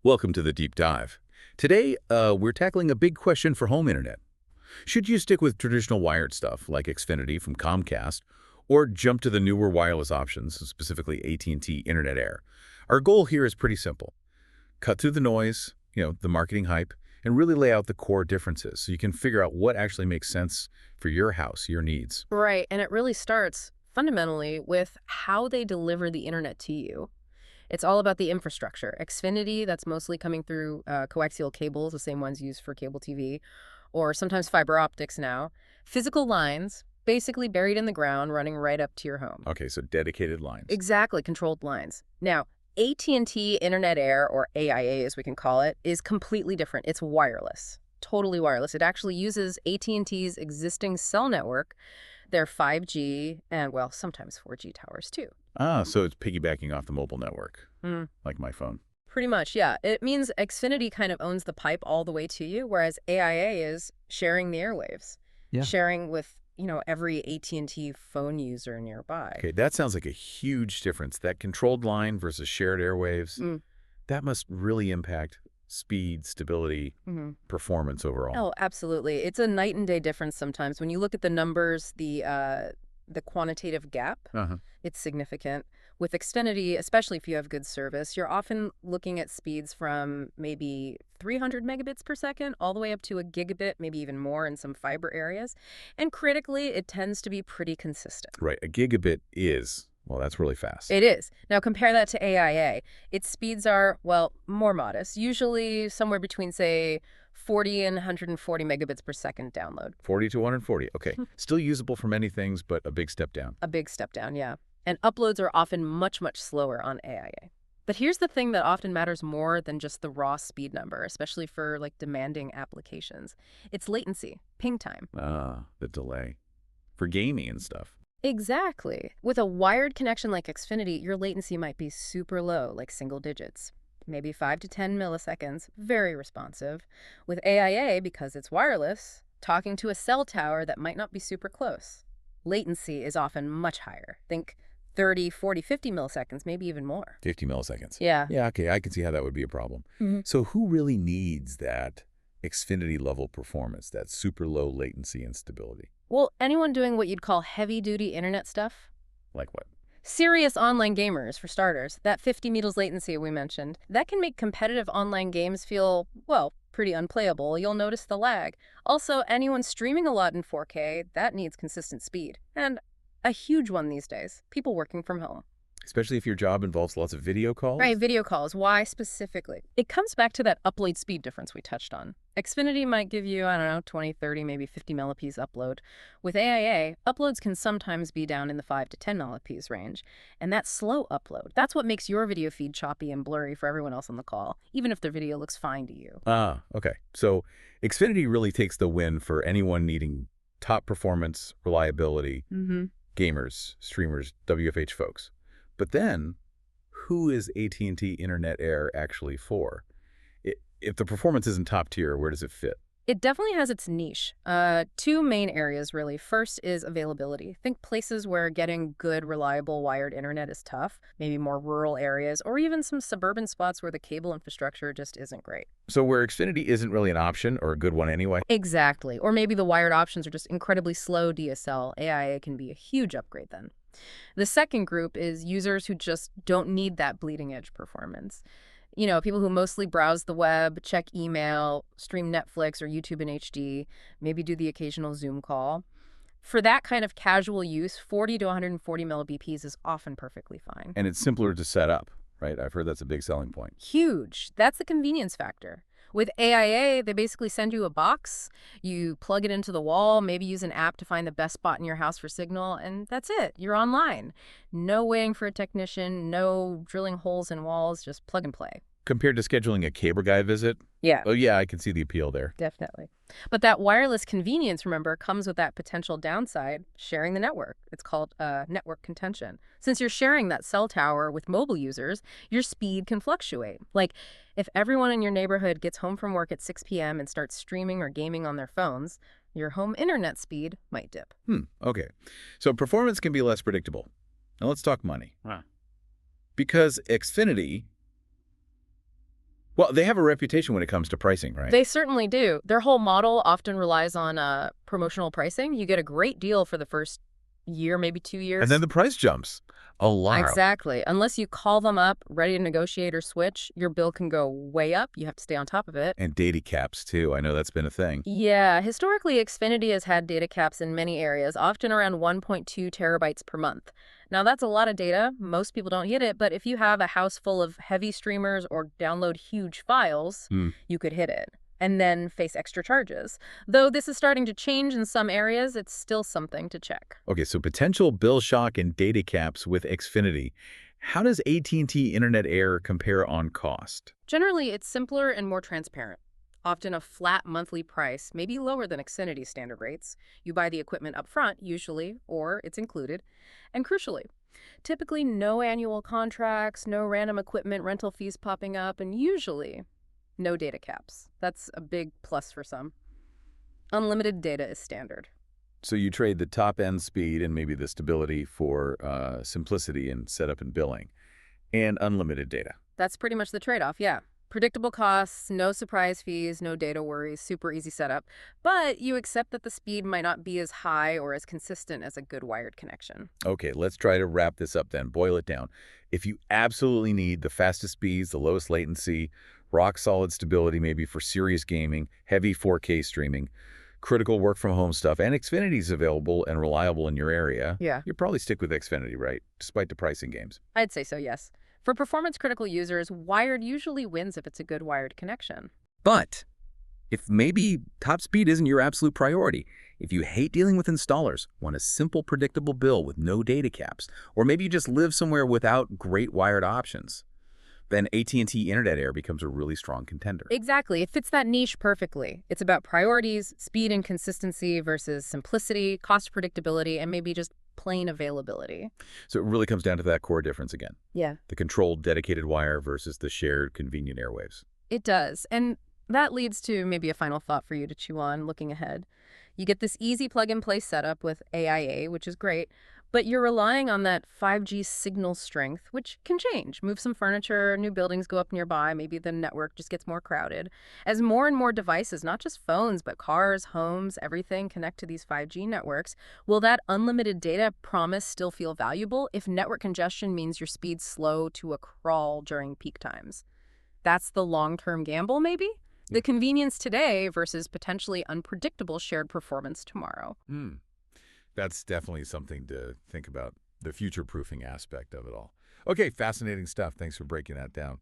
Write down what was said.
Welcome to the Deep Dive. Today, we're tackling a big question for home internet. Should you stick with traditional wired stuff like Xfinity from Comcast, or jump to the newer wireless options, specifically AT&T Internet Air? Our goal here is pretty simple. Cut through the noise, the marketing hype, and really lay out the core differences so you can figure out what actually makes sense for your house, your needs. Right, and it really starts fundamentally with how they deliver the internet to you. It's all about the infrastructure. Xfinity, that's mostly coming through coaxial cables, the same ones used for cable TV, or sometimes fiber optics now. Physical lines, basically buried in the ground, running right up to your home. Okay, so dedicated lines. Exactly, controlled lines. Now, AT&T Internet Air, or AIA as we can call it, is completely different. It's wireless, totally wireless. It actually uses AT&T's existing cell network, their 5G, and, well, sometimes 4G towers, too. Ah, so it's piggybacking off the mobile network, Mm. like my phone. Pretty much, yeah. It means Xfinity kind of owns the pipe all the way to you, whereas AIA is sharing the airwaves, Yeah. sharing with, every AT&T phone user nearby. Okay, that sounds like a huge difference. That controlled line versus shared airwaves, Mm. that must really impact speed, stability, hmm performance overall. Oh, absolutely. It's a night and day difference sometimes. When you look at the numbers, the quantitative gap, Uh-huh. it's significant. With Xfinity, especially if you have good service, you're often looking at speeds from maybe 300 megabits per second all the way up to a gigabit, maybe even more in some fiber areas. And critically, it tends to be pretty consistent. Right, a gigabit is, well, that's really fast. It is. Now compare that to AIA. Its speeds are, well, more modest, usually somewhere between, say, 40 and 140 megabits per second download. 40 to 140, okay. Still usable for many things, but a big step down. A big step down, yeah. And uploads are often much, much slower on AIA. But here's the thing that often matters more than just the raw speed number, especially for demanding applications. It's latency, ping time. Ah, the delay. For gaming and stuff. Exactly. With a wired connection like Xfinity, your latency might be super low, like single digits. Maybe 5 to 10 milliseconds, very responsive. With AIA, because it's wireless, talking to a cell tower that might not be super close. Latency is often much higher. Think 30, 40, 50 milliseconds, maybe even more. 50 milliseconds. Yeah. Yeah, okay, I can see how that would be a problem. Mhm. So who really needs that Xfinity level performance, that super low latency and stability? Well, anyone doing what you'd call heavy-duty internet stuff? Like what? Serious online gamers, for starters. That 50 meters latency we mentioned, that can make competitive online games feel, well, pretty unplayable. You'll notice the lag. Also, anyone streaming a lot in 4K, that needs consistent speed. And a huge one these days, people working from home. Especially if your job involves lots of video calls? Right, video calls. Why specifically? It comes back to that upload speed difference we touched on. Xfinity might give you, 20, 30, maybe 50 millips upload. With AIA, uploads can sometimes be down in the 5 to 10 millips range. And that slow upload, that's what makes your video feed choppy and blurry for everyone else on the call, even if their video looks fine to you. Ah, okay. So Xfinity really takes the win for anyone needing top performance, reliability, gamers, streamers, WFH folks. But then, who is AT&T Internet Air actually for? If the performance isn't top tier, where does it fit? It definitely has its niche. Two main areas, really. First is availability. Think places where getting good, reliable wired internet is tough, maybe more rural areas, or even some suburban spots where the cable infrastructure just isn't great. So where Xfinity isn't really an option, or a good one anyway? Exactly. Or maybe the wired options are just incredibly slow DSL. AIA can be a huge upgrade then. The second group is users who just don't need that bleeding edge performance. People who mostly browse the web, check email, stream Netflix or YouTube in HD, maybe do the occasional Zoom call. For that kind of casual use, 40 to 140 millibps is often perfectly fine. And it's simpler to set up, right? I've heard that's a big selling point. Huge. That's the convenience factor. With AIA, they basically send you a box, you plug it into the wall, maybe use an app to find the best spot in your house for signal, and that's it. You're online. No waiting for a technician, no drilling holes in walls, just plug and play. Compared to scheduling a cable guy visit? Yeah. Oh yeah, I can see the appeal there. Definitely. But that wireless convenience, remember, comes with that potential downside, sharing the network. It's called network contention. Since you're sharing that cell tower with mobile users, your speed can fluctuate. Like, if everyone in your neighborhood gets home from work at 6 p.m. and starts streaming or gaming on their phones, your home internet speed might dip. Okay. So performance can be less predictable. Now let's talk money. Wow. Because Xfinity Well, they have a reputation when it comes to pricing, right? They certainly do. Their whole model often relies on promotional pricing. You get a great deal for the first year, maybe 2 And then years. the price jumps a lot. Exactly. Unless you call them up, ready to negotiate or switch, your bill can go way up. You have to stay on top of it. And data caps, too. I know that's been a thing. Yeah, historically, Xfinity has had data caps in many areas, often around 1.2 terabytes per month. Now, that's a lot of data. Most people don't hit it, but if you have a house full of heavy streamers or download huge files, Hmm. you could hit it and then face extra charges. Though this is starting to change in some areas, it's still something to check. Okay, so potential bill shock and data caps with Xfinity. How does AT&T Internet Air compare on cost? Generally, it's simpler and more transparent. Often a flat monthly price, maybe lower than Xfinity standard rates. You buy the equipment up front, usually, or it's included. And crucially, typically no annual contracts, no random equipment rental fees popping up, and usually no data caps. That's a big plus for some. Unlimited data is standard. So you trade the top-end speed and maybe the stability for simplicity in setup and billing, and unlimited data. That's pretty much the trade-off, yeah. Predictable costs, no surprise fees, no data worries, super easy setup. But you accept that the speed might not be as high or as consistent as a good wired connection. Okay, let's try to wrap this up then, boil it down. If you absolutely need the fastest speeds, the lowest latency, rock-solid stability maybe for serious gaming, heavy 4K streaming, critical work-from-home stuff, and Xfinity's available and reliable in your area, Yeah. you'd probably stick with Xfinity, right? Despite the pricing games. I'd say so, yes. For performance-critical users, wired usually wins if it's a good wired connection. But if maybe top speed isn't your absolute priority, if you hate dealing with installers, want a simple, predictable bill with no data caps, or maybe you just live somewhere without great wired options, then AT&T Internet Air becomes a really strong contender. Exactly. It fits that niche perfectly. It's about priorities, speed and consistency versus simplicity, cost predictability, and maybe just plain availability. So it really comes down to that core difference again. Yeah. The controlled dedicated wire versus the shared convenient airwaves. It does. And that leads to maybe a final thought for you to chew on looking ahead. You get this easy plug-and-play setup with AIA, which is great, but you're relying on that 5G signal strength, which can change. Move some furniture, new buildings go up nearby, maybe the network just gets more crowded. As more and more devices, not just phones, but cars, homes, everything connect to these 5G networks, will that unlimited data promise still feel valuable if network congestion means your speed's slow to a crawl during peak times? That's the long-term gamble, maybe? The convenience today versus potentially unpredictable shared performance tomorrow. That's definitely something to think about, the future-proofing aspect of it all. Okay, fascinating stuff. Thanks for breaking that down.